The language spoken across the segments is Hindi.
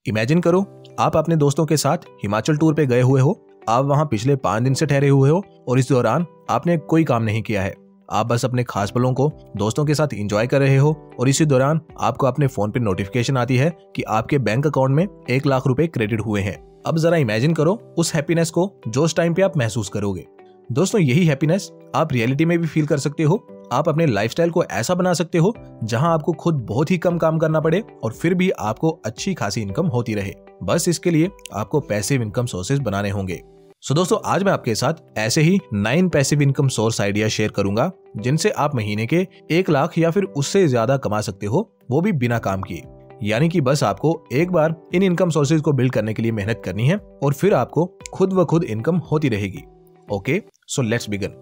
इमेजिन करो आप अपने दोस्तों के साथ हिमाचल टूर पे गए हुए हो। आप वहां पिछले 5 दिन से ठहरे हुए हो और इस दौरान आपने कोई काम नहीं किया है। आप बस अपने खास पलों को दोस्तों के साथ एंजॉय कर रहे हो और इसी दौरान आपको अपने फोन पे नोटिफिकेशन आती है कि आपके बैंक अकाउंट में 1 लाख रुपए क्रेडिट हुए हैं। अब जरा इमेजिन करो उस हैप्पीनेस को जो उस टाइम पे आप महसूस करोगे। दोस्तों, यही हैप्पीनेस आप रियलिटी में भी फील कर सकते हो। आप अपने लाइफस्टाइल को ऐसा बना सकते हो जहां आपको खुद बहुत ही कम काम करना पड़े और फिर भी आपको अच्छी खासी इनकम होती रहे। बस इसके लिए आपको पैसिव इनकम सोर्सेज बनाने होंगे। दोस्तों, आज मैं आपके साथ ऐसे ही 9 passive income source idea share करूंगा जिनसे आप महीने के 1 लाख या फिर उससे ज्यादा कमा सकते हो, वो भी बिना काम किए। यानी कि बस आपको एक बार इन इनकम सोर्सेज को बिल्ड करने के लिए मेहनत करनी है और फिर आपको खुद व खुद इनकम होती रहेगी। Okay, so let's begin.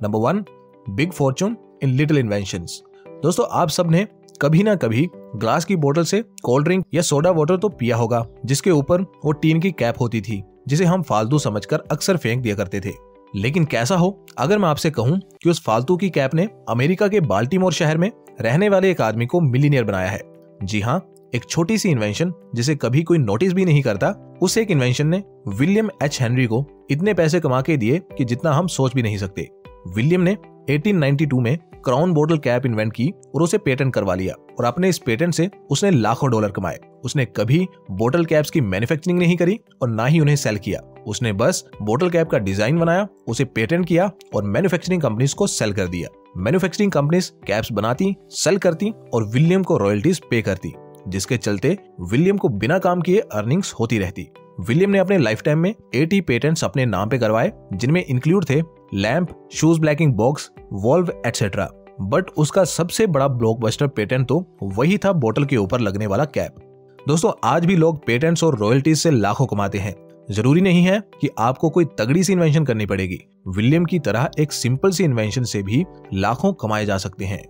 Number 1, big Fortune in little inventions. दोस्तों, आप सब ने कभी ना कभी ग्लास की बोतल से कोल्ड ड्रिंक या सोडा वाटर तो पिया होगा जिसके ऊपर वो टीन की कैप होती थी जिसे हम फालतू समझकर अक्सर फेंक दिया करते थे। लेकिन कैसा हो अगर मैं आपसे कहूं कि उस फालतू की कैप ने अमेरिका के बाल्टीमोर शहर में रहने वाले एक आदमी को मिलीनियर बनाया है। जी हाँ, एक छोटी सी इन्वेंशन जिसे कभी कोई नोटिस भी नहीं करता, उस एक इन्वेंशन ने विलियम एच हेनरी को इतने पैसे कमा के दिए कि जितना हम सोच भी नहीं सकते। विलियम ने 1892 में क्राउन बोतल कैप इन्वेंट की और उसे पेटेंट करवा लिया और अपने इस पेटेंट से उसने लाखों डॉलर कमाए। उसने कभी बोतल कैप्स की मैन्युफैक्चरिंग नहीं करी और ना ही उन्हें सेल किया। उसने बस बोतल कैप का डिजाइन बनाया, उसे पेटेंट किया और मैन्युफैक्चरिंग कंपनीज को सेल कर दिया। मैन्युफैक्चरिंग कंपनीज कैप्स बनाती, सेल करती और विलियम को रॉयल्टीज पे करती, जिसके चलते विलियम को बिना काम किए अर्निंग्स होती रहती। विलियम ने अपने लाइफ टाइम में 80 पेटेंट्स अपने नाम पे करवाए, जिनमें इंक्लूड थे lamp, shoes blacking box, valve etcetera. But उसका सबसे बड़ा ब्लॉकबस्टर पेटेंट तो वही था बोतल के ऊपर लगने वाला कैप। दोस्तों, आज भी लोग पेटेंट्स और रॉयल्टीज से लाखों कमाते हैं। जरूरी नहीं है कि आपको कोई तगड़ी सी इन्वेंशन करनी पड़ेगी। विलियम की तरह एक सिंपल सी इन्वेंशन से भी लाखों कमाए जा सकते हैं।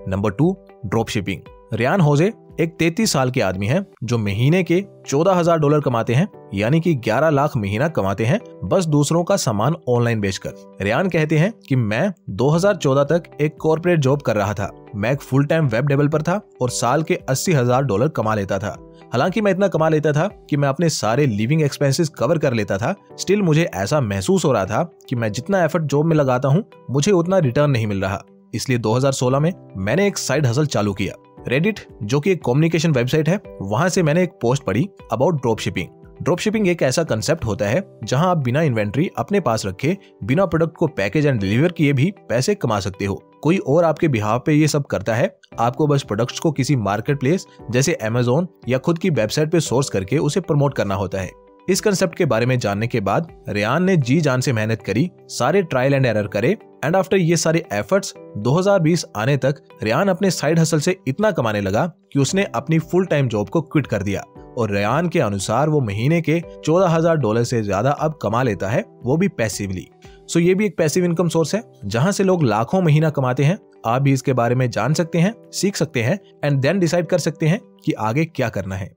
Number 2, drop shipping. Ryan Hogue एक 33 साल के आदमी हैं जो महीने के $14,000 कमाते हैं, यानी कि 11 लाख महीना कमाते हैं बस दूसरों का सामान ऑनलाइन बेचकर। रियान कहते हैं कि मैं 2014 तक एक कॉर्पोरेट जॉब कर रहा था। मैं एक फुल टाइम वेब डेवलपर था और साल के $80,000 कमा लेता था। हालांकि मैं इतना कमा लेता था कि मैं अपने सारे लिविंग एक्सपेंसेस कवर कर लेता था, स्टिल मुझे ऐसा महसूस हो रहा था कि मैं जितना एफर्ट जॉब में लगाता हूँ मुझे उतना रिटर्न नहीं मिल रहा। इसलिए 2016 में मैंने एक साइड हसल चालू किया। रेडिट, जो कि एक कम्युनिकेशन वेबसाइट है, वहां से मैंने एक पोस्ट पढ़ी about drop shipping. Drop shipping एक ऐसा कंसेप्ट होता है जहां आप बिना इन्वेंट्री अपने पास रखे, बिना प्रोडक्ट को पैकेज एंड डिलीवर किए भी पैसे कमा सकते हो। कोई और आपके बिहाफ पे ये सब करता है, आपको बस प्रोडक्ट्स को किसी मार्केट प्लेस जैसे अमेज़न या खुद की वेबसाइट पे सोर्स करके उसे प्रमोट करना होता है। इस कंसेप्ट के बारे में जानने के बाद रियान ने जी जान से मेहनत करी, सारे ट्रायल एंड एरर करे एंड आफ्टर ये सारे एफर्ट्स 2020 आने तक रियान अपने साइड हसल से इतना कमाने लगा कि उसने अपनी फुल टाइम जॉब को क्विट कर दिया और रियान के अनुसार वो महीने के $14,000 से ज्यादा अब कमा लेता है, वो भी पैसिवली। सो ये भी एक पैसिव इनकम सोर्स है जहां से लोग लाखों महीना कमाते हैं। आप भी इसके बारे में जान सकते हैं, सीख सकते हैं एंड देन डिसाइड कर सकते हैं कि आगे क्या करना है।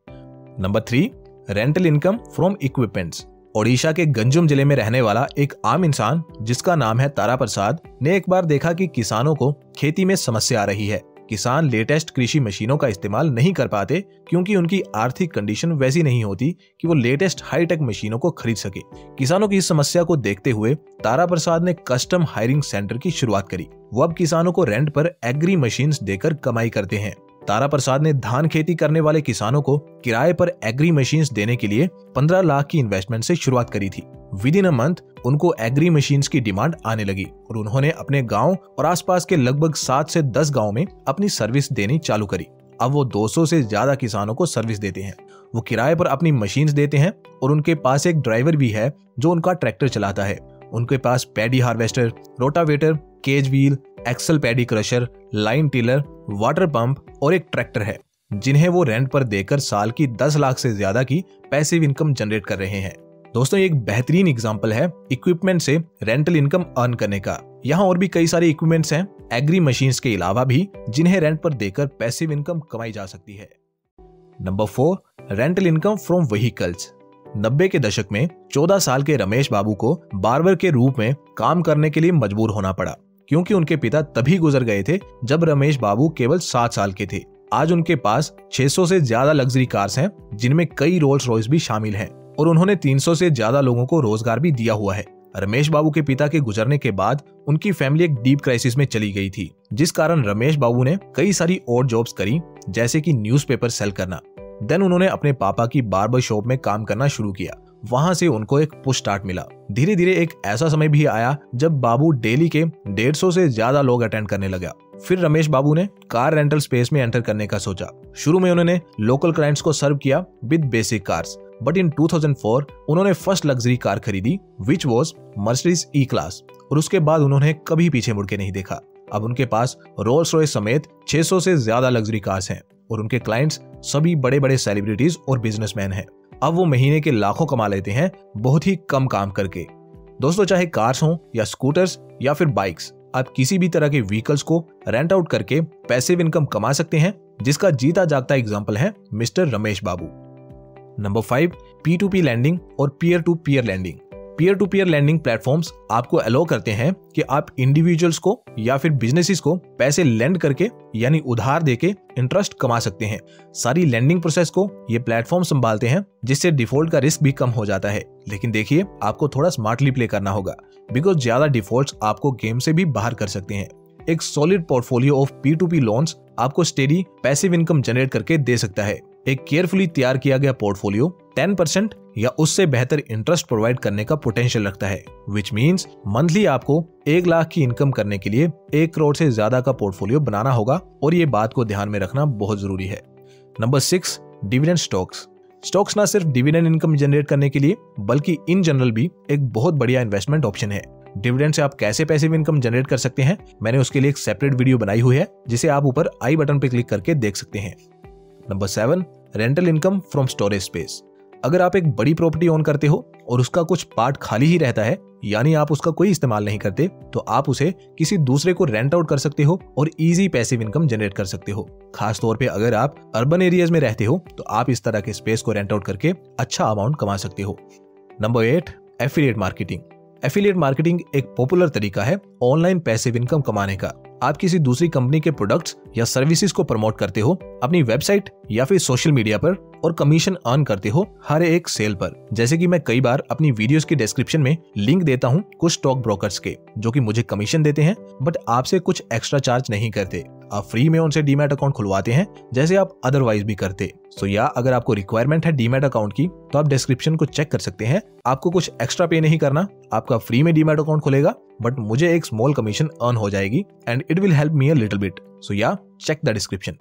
Number 3, rental income from equipments. Odisha के गंजुम जिले में रहने वाला एक आम इंसान जिसका नाम है तारा प्रसाद ने एक बार देखा कि किसानों को खेती में समस्या आ रही है। किसान लेटेस्ट कृषि मशीनों का इस्तेमाल नहीं कर पाते क्योंकि उनकी आर्थिक कंडीशन वैसी नहीं होती कि वो लेटेस्ट हाईटेक मशीनों को खरीद सके। किसानों की इस समस्या को देखते हुए तारा प्रसाद ने कस्टम हायरिंग सेंटर की शुरुआत करी। वो अब किसानों को रेंट पर एग्री मशीन्स देकर कमाई करते हैं। तारा प्रसाद ने धान खेती करने वाले किसानों को किराए पर एग्री मशीन्स देने के लिए 15 लाख की इन्वेस्टमेंट से शुरुआत करी थी। विद इन अ मंथ उनको एग्री मशीन्स की डिमांड आने लगी और उन्होंने अपने गांव और आसपास के लगभग 7 से 10 गांव में अपनी सर्विस देनी चालू करी। अब वो 200 से ज्यादा किसानों को सर्विस देते हैं। वो किराए पर अपनी मशीन्स देते हैं और उनके पास एक ड्राइवर भी है जो उनका ट्रैक्टर चलाता है। उनके पास paddy harvester, rotavator, cage wheel, axle paddy crusher, line tiller, water pump और एक ट्रैक्टर है जिन्हें वो रेंट पर देकर साल की 10 लाख से ज्यादा की पैसिव इनकम जनरेट कर रहे हैं। दोस्तों, ये एक बेहतरीन एग्जांपल है इक्विपमेंट से रेंटल इनकम अर्न करने का। यहाँ और भी कई सारे इक्विपमेंट्स हैं एग्री मशीन्स के अलावा भी जिन्हें रेंट पर देकर पैसिव इनकम कमाई जा सकती है। Number 4, rental income from vehicles. 90 के दशक में 14 साल के रमेश बाबू को बार्बर के रूप में काम करने के लिए मजबूर होना पड़ा क्योंकि उनके पिता तभी गुजर गए थे जब रमेश बाबू केवल 7 साल के थे। आज उनके पास 600 से ज्यादा लग्जरी कार्स हैं, जिनमें कई रोल्स रॉयस भी शामिल हैं, और उन्होंने 300 से ज्यादा लोगों को रोजगार भी दिया हुआ है। रमेश बाबू के पिता के गुजरने के बाद उनकी फैमिली एक डीप क्राइसिस में चली गई थी, जिस कारण रमेश बाबू ने कई सारी और जॉब्स करी, जैसे कि न्यूज़पेपर सेल करना। देन उन्होंने अपने पापा की बार्बर शॉप में काम करना शुरू किया। वहां से उनको एक पुश स्टार्ट मिला। धीरे धीरे एक ऐसा समय भी आया जब बाबू डेली के 150 से ज्यादा लोग अटेंड करने लगा। फिर रमेश बाबू ने कार रेंटल स्पेस में एंटर करने का सोचा। शुरू में उन्होंने लोकल क्लाइंट्स को सर्व किया with basic cars, but in 2004 उन्होंने फर्स्ट लग्जरी कार खरीदी, which was Mercedes E class, और उसके बाद उन्होंने कभी पीछे मुड़ के नहीं देखा। अब उनके पास रोल्स रॉयस समेत 600 से ज्यादा लग्जरी कार्स हैं, और उनके क्लाइंट्स सभी बड़े बड़े सेलिब्रिटीज और बिजनेसमैन हैं। अब वो महीने के लाखों कमा लेते हैं बहुत ही कम काम करके। दोस्तों, चाहे कार्स हो या स्कूटर्स या फिर बाइक्स, आप किसी भी तरह के व्हीकल्स को रेंट आउट करके पैसिव इनकम कमा सकते हैं, जिसका जीता जागता एग्जांपल है mister Ramesh Babu. Number 5, P2P lending और peer to peer lending. Peer to peer lending platforms आपको अलाउ करते हैं कि आप इंडिविजुअल्स को या फिर बिजनेसेस को पैसे लेंड करके यानी उधार देके इंटरेस्ट कमा सकते हैं। सारी लैंडिंग प्रोसेस को ये प्लेटफॉर्म संभालते हैं, जिससे डिफॉल्ट का रिस्क भी कम हो जाता है। लेकिन देखिए, आपको थोड़ा स्मार्टली प्ले करना होगा, बिकॉज ज्यादा डिफॉल्ट्स आपको गेम से भी बाहर कर सकते हैं। एक solid portfolio of P2P loans आपको स्टेडी पैसिव इनकम जनरेट करके दे सकता है। एक केयरफुली तैयार किया गया पोर्टफोलियो 10% या उससे बेहतर इंटरेस्ट प्रोवाइड करने का पोटेंशियल रखता है, विच मीन्स मंथली आपको 1 लाख की इनकम करने के लिए 1 करोड़ से ज्यादा का पोर्टफोलियो बनाना होगा, और ये बात को ध्यान में रखना बहुत जरूरी है। Number 6, dividend stocks. स्टॉक्स ना सिर्फ डिविडेंड इनकम जनरेट करने के लिए बल्कि इन जनरल भी एक बहुत बढ़िया इन्वेस्टमेंट ऑप्शन है। डिविडेंड से आप कैसे पैसिव इनकम जनरेट कर सकते हैं, मैंने उसके लिए एक सेपरेट वीडियो बनाई हुई है, जिसे आप ऊपर आई बटन पर क्लिक करके देख सकते हैं। Number 7, rental income from storage space. अगर आप एक बड़ी प्रॉपर्टी ओन करते हो और उसका कुछ पार्ट खाली ही रहता है, यानी आप उसका कोई इस्तेमाल नहीं करते, तो आप उसे किसी दूसरे को रेंट आउट कर सकते हो और इजी पैसिव इनकम जनरेट कर सकते हो। खास तौर पे अगर आप अर्बन एरियाज में रहते हो तो आप इस तरह के स्पेस को रेंट आउट करके अच्छा अमाउंट कमा सकते हो। Number 8, affiliate marketing. Affiliate marketing एक पॉपुलर तरीका है ऑनलाइन पैसिव इनकम कमाने का। आप किसी दूसरी कंपनी के प्रोडक्ट्स या सर्विसेज को प्रमोट करते हो अपनी वेबसाइट या फिर सोशल मीडिया पर, और कमीशन अर्न करते हो हर एक सेल पर। जैसे कि मैं कई बार अपनी वीडियोस की डिस्क्रिप्शन में लिंक देता हूं कुछ स्टॉक ब्रोकर्स के, जो कि मुझे कमीशन देते हैं बट आपसे कुछ एक्स्ट्रा चार्ज नहीं करते। आप फ्री में उनसे डीमैट अकाउंट खुलवाते हैं, जैसे आप अदरवाइज भी करते। सो या अगर आपको रिक्वायरमेंट है डीमैट अकाउंट की, तो आप डिस्क्रिप्शन को चेक कर सकते हैं। आपको कुछ एक्स्ट्रा पे नहीं करना, आपका फ्री में डीमैट अकाउंट खुलेगा, बट मुझे एक स्मॉल कमीशन अर्न हो जाएगी and it will help me a little bit. So yeah check the description.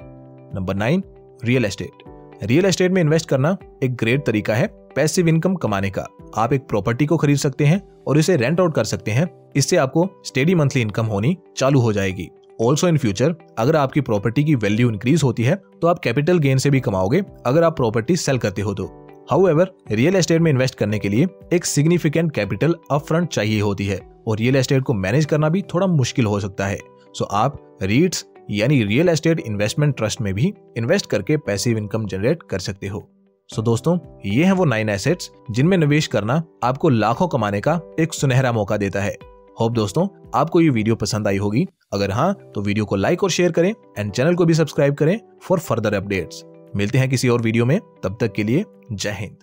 Number 9, real estate. Real estate में इन्वेस्ट करना एक ग्रेट तरीका है पैसिव इनकम कमाने का। आप एक प्रॉपर्टी को खरीद सकते हैं और इसे रेंट आउट कर सकते हैं। इससे आपको स्टेडी मंथली इनकम होनी चालू हो जाएगी। ऑल्सो इन फ्यूचर अगर आपकी प्रॉपर्टी की वैल्यू इंक्रीज होती है तो आप कैपिटल गेन से भी कमाओगे अगर आप प्रॉपर्टी सेल करते हो तो। हाउएवर, रियल एस्टेट में इन्वेस्ट करने के लिए एक सिग्निफिकेंट कैपिटल अपफ्रंट चाहिए होती है, और रियल एस्टेट को मैनेज करना भी थोड़ा मुश्किल हो सकता है। सो आप रीट्स यानी रियल एस्टेट इन्वेस्टमेंट ट्रस्ट में भी इन्वेस्ट करके पैसिव इनकम जनरेट कर सकते हो। सो दोस्तों, ये हैं वो 9 एसेट्स जिनमें निवेश करना आपको लाखों कमाने का एक सुनहरा मौका देता है। होप दोस्तों आपको ये वीडियो पसंद आई होगी। अगर हाँ, तो वीडियो को लाइक और शेयर करें एंड चैनल को भी सब्सक्राइब करें फॉर फर्दर अपडेट्स। मिलते हैं किसी और वीडियो में, तब तक के लिए जय हिंद।